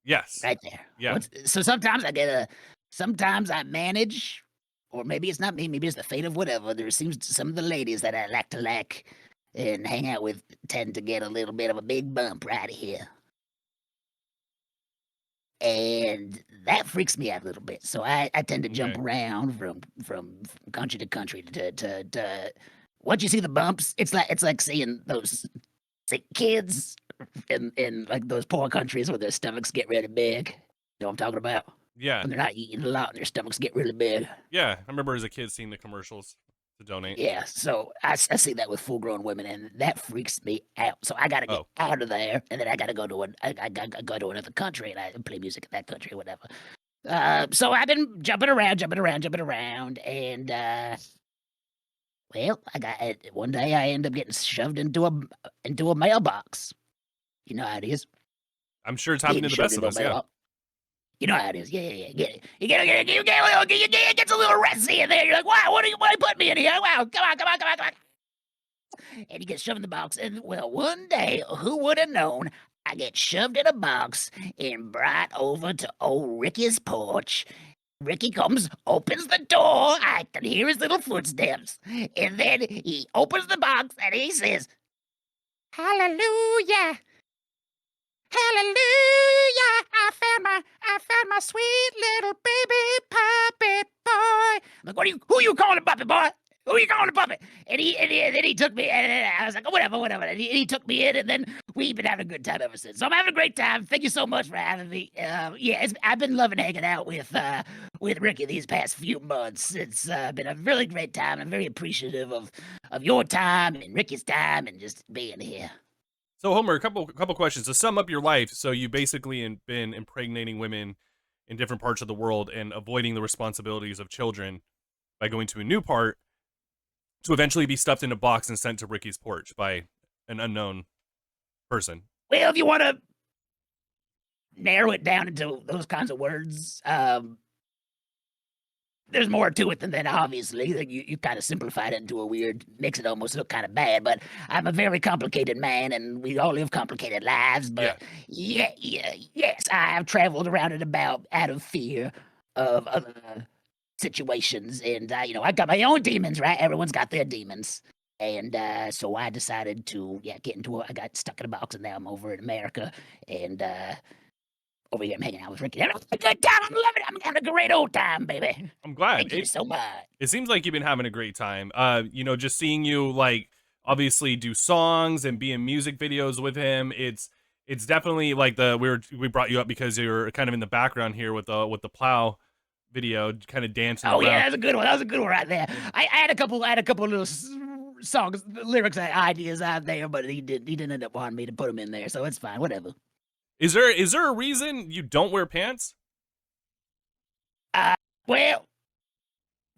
Yes. Right there. Yeah. So sometimes I manage, or maybe it's not me, maybe it's the fate of whatever. There seems some of the ladies that I like and hang out with tend to get a little bit of a big bump right here. And that freaks me out a little bit. So I tend to jump Okay. around from country to country to once you see the bumps, it's like seeing those kids in like those poor countries where their stomachs get really big. You know what I'm talking about? Yeah. When they're not eating a lot and their stomachs get really big. Yeah. I remember as a kid seeing the commercials to donate. Yeah, so I see that with full-grown women, and that freaks me out. So I gotta get out of there, and then I gotta go to I go to another country, and I play music in that country or whatever. So I've been jumping around, and well, one day I end up getting shoved into a mailbox. You know how it is. I'm sure it's happening to the best of us. Yeah. You know how it is. Yeah. You get it gets a little rusty in there. You're like, wow, why you put me in here? Wow, come on. And you get shoved in the box. And well, one day, who would have known? I get shoved in a box and brought over to old Ricky's porch. Ricky comes, opens the door. I can hear his little footsteps. And then he opens the box and he says, "Hallelujah. Hallelujah! I found my sweet little baby puppet boy." I'm like, who are you calling a puppet boy? Who are you calling a puppet? And then he took me, and I was like, oh, whatever. And he took me in, and then we've been having a good time ever since. So I'm having a great time. Thank you so much for having me. I've been loving hanging out with Ricky these past few months. It's been a really great time. I'm very appreciative of your time and Ricky's time and just being here. So Homer, a couple questions to sum up your life. So you basically been impregnating women in different parts of the world and avoiding the responsibilities of children by going to a new part to eventually be stuffed in a box and sent to Ricky's porch by an unknown person. Well, if you want to narrow it down into those kinds of words, there's more to it than that, obviously. You kind of simplified it into a weird, makes it almost look kind of bad, but I'm a very complicated man, and we all live complicated lives, but yes, I have traveled around and about out of fear of other situations, and, I got my own demons, right? Everyone's got their demons. And so I decided to, I got stuck in a box, and now I'm over in America, and over here I'm hanging out with Ricky. I'm having a good time. I'm loving it. I'm having a great old time, baby. I'm glad. Thank you so much. It seems like you've been having a great time. Just seeing you like obviously do songs and be in music videos with him. It's definitely like we brought you up because you're kind of in the background here with the plow video, kind of dancing. Oh around. Yeah, that's a good one. That was a good one right there. I had a couple little songs, lyrics, ideas out there, but he didn't end up wanting me to put them in there, so it's fine. Whatever. Is there a reason you don't wear pants? Well,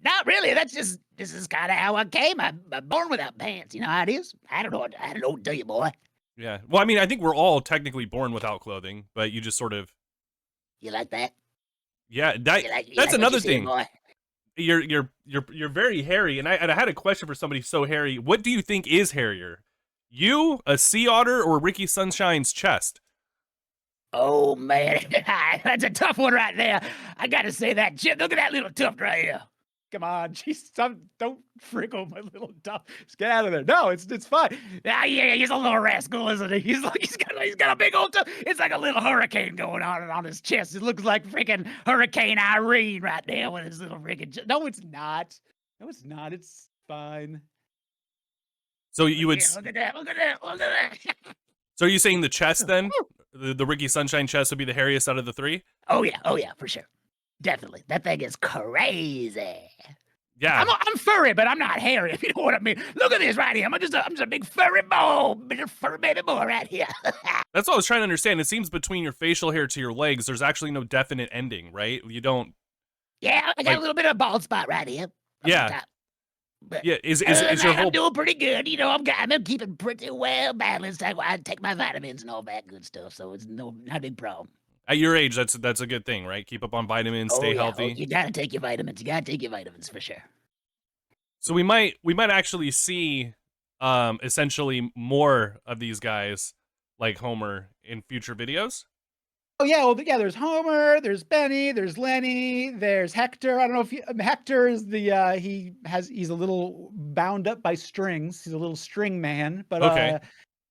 not really. This is kind of how I came. I'm born without pants. You know how it is. I don't know what to tell you, boy. Yeah. Well, I mean, I think we're all technically born without clothing, but you just sort of. You like that? Yeah, that's another thing. You're very hairy, and I had a question for somebody so hairy. What do you think is hairier, You, a sea otter, or Ricky Sunshine's chest? Oh man, that's a tough one right there. I gotta say that, Chip. Look at that little tuft right here. Come on, jeez, don't frickle my little duff. Just get out of there. No, it's fine. Ah, yeah, he's a little rascal, isn't he? He's got a big old tuft. It's like a little hurricane going on his chest. It looks like freaking Hurricane Irene right there with his little freaking. No, it's not. No, it's not. It's fine. So you would. Yeah, look at that! Look at that! Look at that! So are you saying the chest then? The Ricky Sunshine chest would be the hairiest out of the three? Oh yeah, for sure, definitely. That thing is crazy. Yeah. I'm furry, but I'm not hairy. If you know what I mean. Look at this right here. I'm just a big furry furry baby boy right here. That's what I was trying to understand. It seems between your facial hair to your legs, there's actually no definite ending, right? You don't. Yeah, I got a little bit of a bald spot right here. Yeah. But Yeah. Is your whole? I'm doing pretty good. You know, I'm keeping pretty well balanced. I take my vitamins and all that good stuff, so it's not a big problem. At your age, that's a good thing, right? Keep up on vitamins, stay healthy. You gotta take your vitamins. You gotta take your vitamins for sure. So we might actually see essentially more of these guys like Homer in future videos. Oh yeah, well yeah. There's Homer. There's Benny. There's Lenny. There's Hector. I don't know if Hector is the he's a little bound up by strings. He's a little string man. But Okay.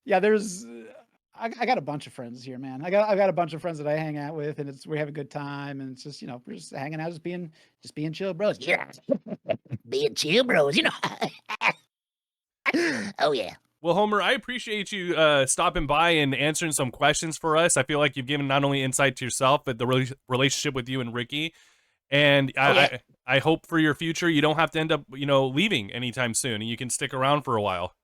yeah. There's I got a bunch of friends here, man. I got a bunch of friends that I hang out with, and we have a good time, and it's just we're just hanging out, just being chill bros. Yeah, being chill, bros. You know. Oh yeah. Well, Homer, I appreciate you stopping by and answering some questions for us. I feel like you've given not only insight to yourself, but the relationship with you and Ricky. And I hope for your future you don't have to end up, leaving anytime soon, and you can stick around for a while.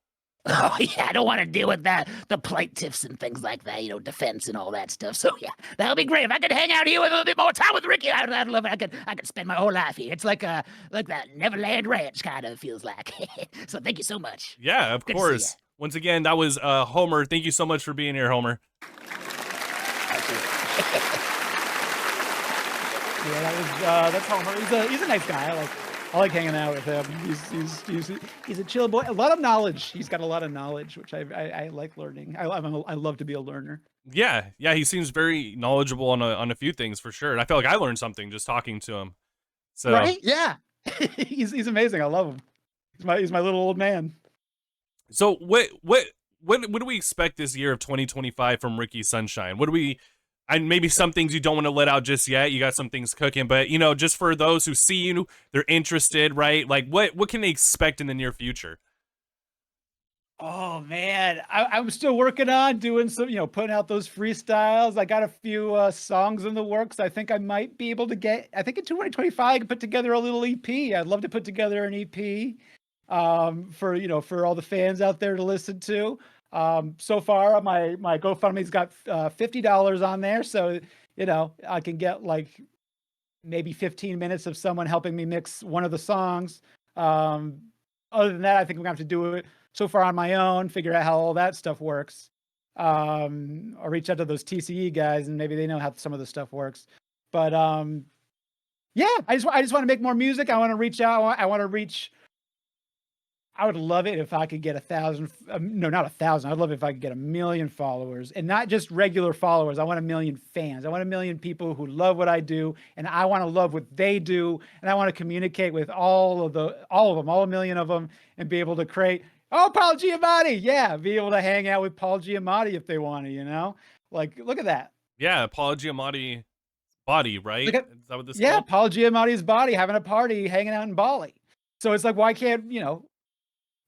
Oh yeah, I don't want to deal with the plaintiffs and things like that, defense and all that stuff. So yeah, that'll be great. If I could hang out here with a little bit more time with Ricky, I'd love it. I could spend my whole life here. It's like that Neverland Ranch kind of feels like. So thank you so much. Yeah, of Good to see course. ya. Once again, that was Homer. Thank you so much for being here, Homer. Yeah, that's Homer. He's a nice guy. I like hanging out with him. He's a chill boy. A lot of knowledge. He's got a lot of knowledge, which I like learning. I love to be a learner. Yeah, he seems very knowledgeable on a few things for sure. And I feel like I learned something just talking to him. So Right? Yeah. he's amazing. I love him. He's my little old man. So what do we expect this year of 2025 from Ricky Sunshine? And maybe some things you don't want to let out just yet. You got some things cooking, but just for those who see you, they're interested, right? Like what can they expect in the near future? Oh man, I'm still working on doing some, putting out those freestyles. I got a few songs in the works. I think I might be able to get. I think in 2025 I can put together a little EP. I'd love to put together an EP, for all the fans out there to listen to. So far my GoFundMe's got $50 on there, so I can get like maybe 15 minutes of someone helping me mix one of the songs. Other than that, I think I'm gonna have to do it so far on my own, figure out how all that stuff works. I'll reach out to those TCE guys, and maybe they know how some of the stuff works. But yeah, I just want to make more music. I want to reach out. I want to reach. I would love it if I could get 1,000. No, not 1,000. I'd love it if I could get 1 million followers, and not just regular followers. I want 1 million fans. I want 1 million people who love what I do, and I want to love what they do, and I want to communicate with all of them, all 1 million of them, and be able to create. Oh, Paul Giamatti, yeah, be able to hang out with Paul Giamatti if they want to. Look at that. Yeah, Paul Giamatti body, right? Is that what this is Yeah, called? Paul Giamatti's body having a party, hanging out in Bali. So it's like, why can't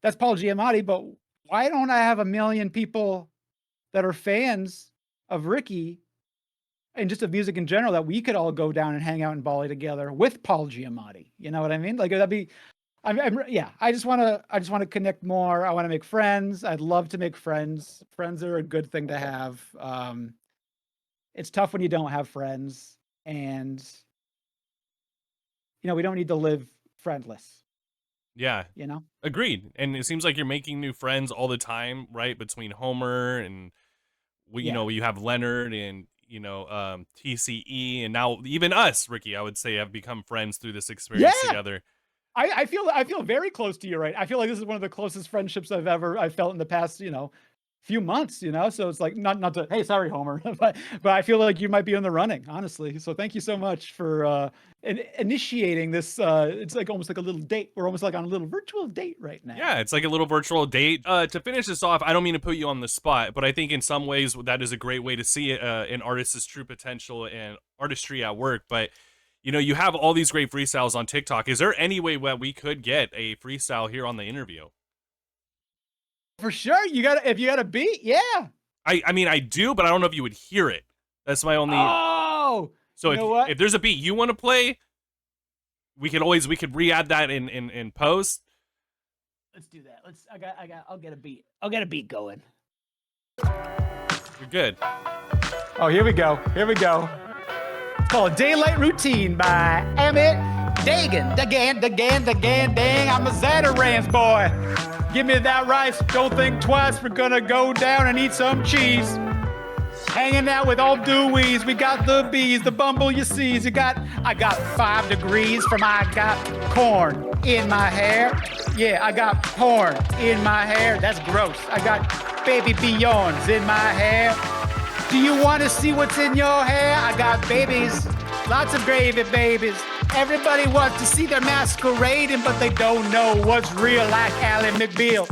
that's Paul Giamatti, but why don't I have 1 million people that are fans of Ricky and just of music in general, that we could all go down and hang out in Bali together with Paul Giamatti? You know what I mean? Like that'd be. I just want to connect more. I want to make friends. I'd love to make friends. Friends are a good thing to have. It's tough when you don't have friends, and we don't need to live friendless. Yeah. Agreed. And it seems like you're making new friends all the time, right? Between Homer and you have Leonard and TCE, and now even us, Ricky, I would say, have become friends through this experience together. I feel very close to you, right? I feel like this is one of the closest friendships I've felt in the past, few months, So it's like not to, hey, sorry, Homer, but I feel like you might be in the running, honestly. So thank you so much for initiating this. It's like almost like a little date. We're almost like on a little virtual date right now. Yeah, it's like a little virtual date. To finish this off, I don't mean to put you on the spot, but I think in some ways that is a great way to see an artist's true potential and artistry at work. But you have all these great freestyles on TikTok. Is there any way that we could get a freestyle here on the interview? For sure. If you got a beat, yeah. I mean, I do, but I don't know if you would hear it. That's my only. Oh, So you know what? if there's a beat you want to play, we could re-add that in post. Let's do that. I'll get a beat. I'll get a beat going. You're good. Oh, here we go. It's called Daylight Routine by Amit Dagan. Dagan, dang. I'm a Zatarans boy. Give me that rice. Don't think twice. We're gonna go down and eat some cheese. Hanging out with all Deweys. We got the bees, the bumble you sees. I got 5 degrees from I got corn in my hair. Yeah, I got porn in my hair. That's gross. I got baby Beyonds in my hair. Do you want to see what's in your hair? I got babies, lots of gravy babies. Everybody wants to see their masquerading, but they don't know what's real, like Ally McBeal.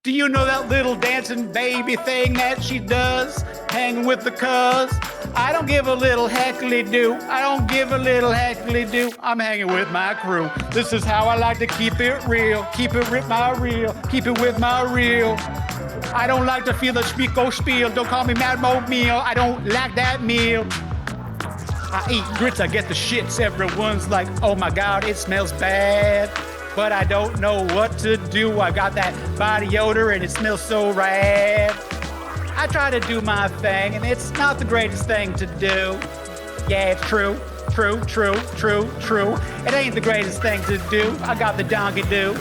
Do you know that little dancing baby thing that she does? Hanging with the cuz. I don't give a little heckly-do. I'm hanging with my crew. This is how I like to keep it real. Keep it with my real. I don't like to feel the spiel. Don't call me Mad Meal. I don't like that meal. I eat grits, I get the shits. Everyone's like, oh my God, it smells bad. But I don't know what to do. I got that body odor and it smells so rad. I try to do my thing and it's not the greatest thing to do. Yeah, it's true. It ain't the greatest thing to do. I got the donkey do.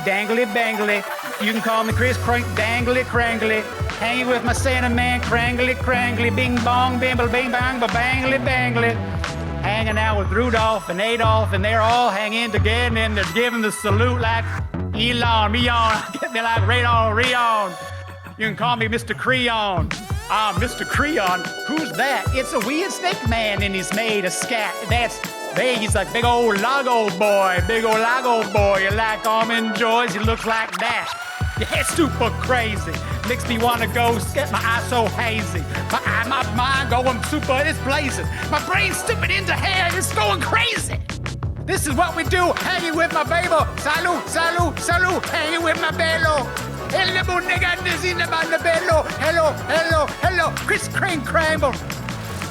Dangly bangly. You can call me Chris Crank, dangly crangly. Hanging with my Santa man, crangly, bing bong, bimble, bing bang, ba bangly bangly. Hanging out with Rudolph and Adolf, and they're all hanging together, and they're giving the salute like Elon, get me like Radon, Rion. You can call me Mr. Creon. I'm Mr. Creon. Who's that? It's a weird snake man, and he's made of scat. He's like big old Lago boy. You like almond joys, he looks like that. Yeah, super crazy. Makes me wanna go get my eyes so hazy. My mind going super, it's blazing. My brain's stupid into hair, it's going crazy. This is what we do, hanging with my baby. Salut, hanging with my bello. Hello, Chris Crane Cramble.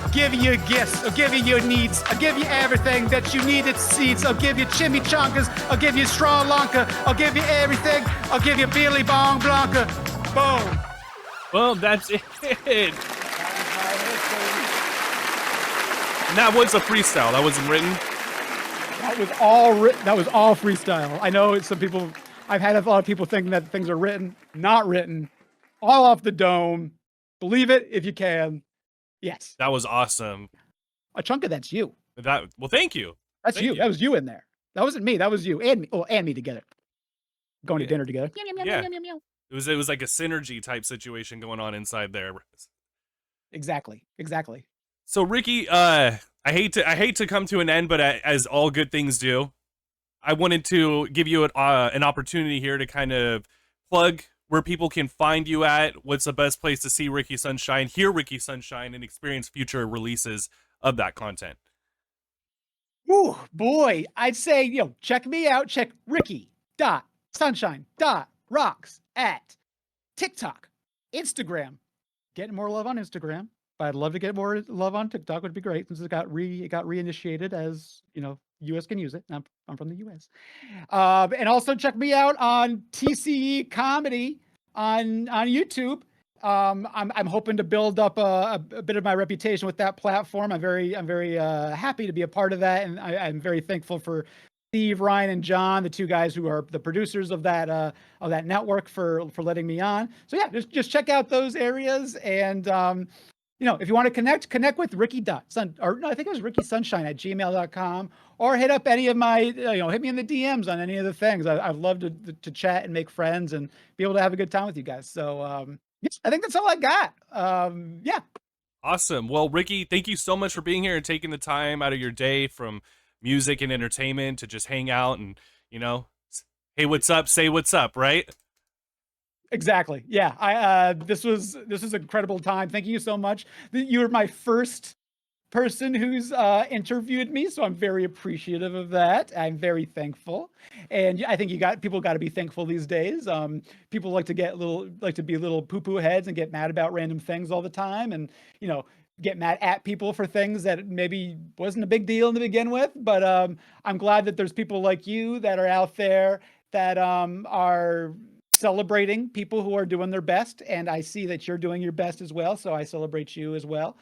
I'll give you your gifts, I'll give you your needs, I'll give you everything that you need at seeds. I'll give you chimichangas, I'll give you Sri Lanka, I'll give you everything, I'll give you Billy Bong Blanca. Boom. Well, that's it. And that was a freestyle. That wasn't written. That was all freestyle. I know some people, I've had a lot of people thinking that things are written, not written, all off the dome. Believe it if you can. Yes. That was awesome. A chunk of that's you. Well, thank you. That's you. That was you in there. That wasn't me. That was you and me. Oh, and me together. Going to dinner together. Yeah. It was like a synergy type situation going on inside there. Exactly. So Ricky, I hate to come to an end, but as all good things do, I wanted to give you an opportunity here to kind of plug where people can find you at. What's the best place to see Ricky Sunshine, hear Ricky Sunshine, and experience future releases of that content? Ooh, boy, I'd say, check me out. Check Ricky.Sunshine.Rocks at TikTok, Instagram. Getting more love on Instagram, but I'd love to get more love on TikTok. Would be great since it got reinitiated as, US can use it. I'm from the US. And also check me out on TCE Comedy on YouTube. I'm hoping to build up a bit of my reputation with that platform. I'm very happy to be a part of that, and I'm very thankful for Steve, Ryan, and John, the two guys who are the producers of that network, for letting me on. So yeah, just check out those areas, and if you want to connect with Ricky Sun, or no, I think it was Ricky Sunshine at gmail.com, or hit up any of my, hit me in the DMs on any of the things. I'd love to chat and make friends and be able to have a good time with you guys. So, yes, I think that's all I got. Yeah. Awesome. Well, Ricky, thank you so much for being here and taking the time out of your day from music and entertainment to just hang out and, hey, what's up? Say what's up, right? Exactly. Yeah. This was an incredible time. Thank you so much. You were my first person who's interviewed me, so I'm very appreciative of that. I'm very thankful, and I think people got to be thankful these days. People like to be little poo-poo heads and get mad about random things all the time, and get mad at people for things that maybe wasn't a big deal to begin with. But I'm glad that there's people like you that are out there that are celebrating people who are doing their best, and I see that you're doing your best as well, so I celebrate you as well.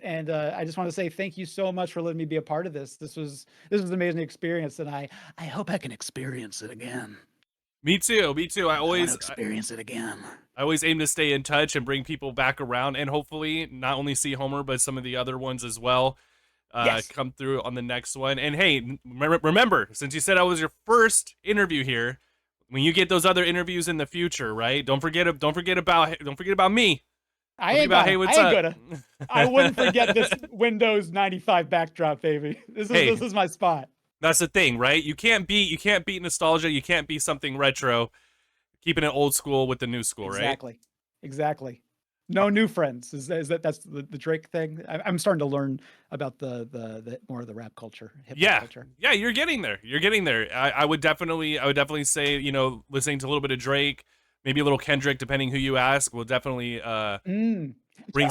And I just want to say thank you so much for letting me be a part of this. This was an amazing experience, and I hope I can experience it again. Me too. I always experience it again. I always aim to stay in touch and bring people back around, and hopefully not only see Homer but some of the other ones as well Yes. come through on the next one. And hey, remember, since you said I was your first interview here, when you get those other interviews in the future, right? Don't forget about me. I ain't about, gonna. hey, what's I ain't up? gonna. I wouldn't forget this Windows 95 backdrop, baby. This is my spot. That's the thing, right? You can't beat nostalgia. You can't beat something retro. Keeping it old school with the new school, right? Exactly. No new friends. That's the Drake thing? I'm starting to learn about the more of the rap culture, hip hop culture. Yeah, you're getting there. I would definitely say, listening to a little bit of Drake, maybe a little Kendrick, depending who you ask, will definitely bring.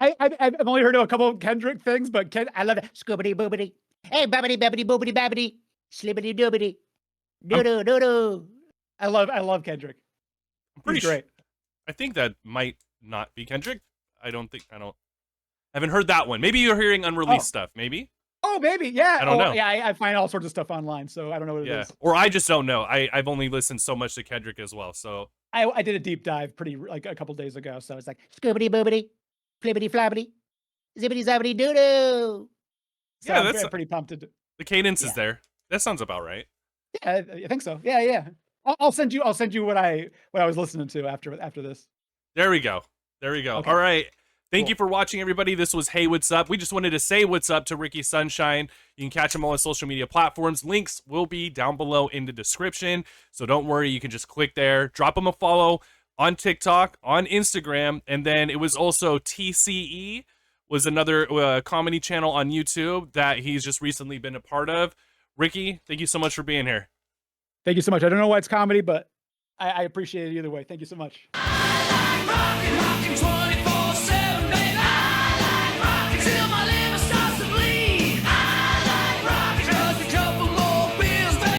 I've only heard of a couple of Kendrick things, but I love it. Scoobity boobity. Hey, babbity babbity boobity babbity. Slibbity doobity. Doo doo doo. I love Kendrick. He's great. I think that might not be Kendrick. I haven't heard that one. Maybe you're hearing unreleased stuff. Maybe. Oh, maybe. Yeah. I don't know. Yeah, I find all sorts of stuff online, so I don't know what it is. Or I just don't know. I've only listened so much to Kendrick as well. So I did a deep dive a couple days ago, so it's like Scoobity boobity. Flibbity flabbity. Zibbity zabbity doo doo. So yeah, that's pretty pumped. The cadence is there. That sounds about right. Yeah, I think so. Yeah. I'll send you what I was listening to after this. There we go. Okay. All right. Thank you for watching, everybody. This was Hey, What's Up? We just wanted to say what's up to Ricky Sunshine. You can catch him on social media platforms. Links will be down below in the description. So don't worry. You can just click there. Drop him a follow on TikTok, on Instagram. And then it was also TCE was another comedy channel on YouTube that he's just recently been a part of. Ricky, thank you so much for being here. Thank you so much. I don't know why it's comedy, but I appreciate it either way. Thank you so much. I like rock and roll.